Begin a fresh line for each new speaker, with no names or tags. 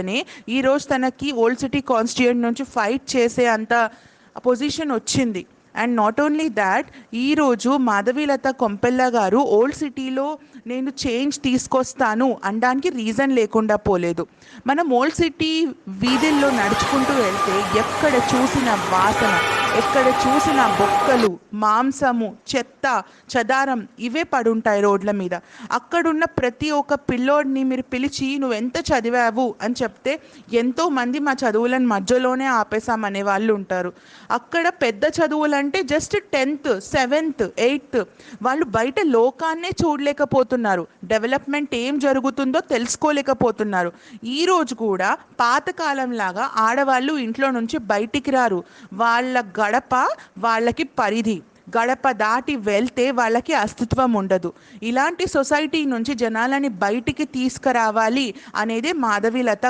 అని ఈరోజు తనకి ఓల్డ్ సిటీ కాన్స్టిట్యూయెంట్ నుంచి ఫైట్ చేసే అంత పొజిషన్ వచ్చింది. అండ్ నాట్ ఓన్లీ దాట్, ఈరోజు మాధవీలత కొంపెల్ల గారు ఓల్డ్ సిటీలో నేను చేంజ్ తీసుకొస్తాను అనడానికి రీజన్ లేకుండా పోలేదు. మనం ఓల్డ్ సిటీ వీధుల్లో నడుచుకుంటూ వెళ్తే ఎక్కడ చూసిన వాసన, ఎక్కడ చూసిన బొక్కలు, మాంసము, చెత్త, చెదారం ఇవే పడుంటాయి రోడ్ల మీద. అక్కడున్న ప్రతి ఒక్క పిల్లోడిని మీరు పిలిచి నువ్వెంత చదివావు అని చెప్తే ఎంతోమంది మా చదువులను మధ్యలోనే ఆపేసామనే వాళ్ళు ఉంటారు. అక్కడ పెద్ద చదువులంటే జస్ట్ 10th 7th 8th, వాళ్ళు బయట లోకాన్నే చూడలేకపోతున్నారు. డెవలప్మెంట్ ఏం జరుగుతుందో తెలుసుకోలేకపోతున్నారు. ఈరోజు కూడా పాతకాలంలాగా ఆడవాళ్ళు ఇంట్లో నుంచి బయటికి రారు. వాళ్ళ గడప వాళ్ళకి పరిధి. గడప దాటి వెళ్తే వాళ్ళకి అస్తిత్వం ఉండదు. ఇలాంటి సొసైటీ నుంచి జనాలని బయటికి తీసుకురావాలి అనేది మాధవీలత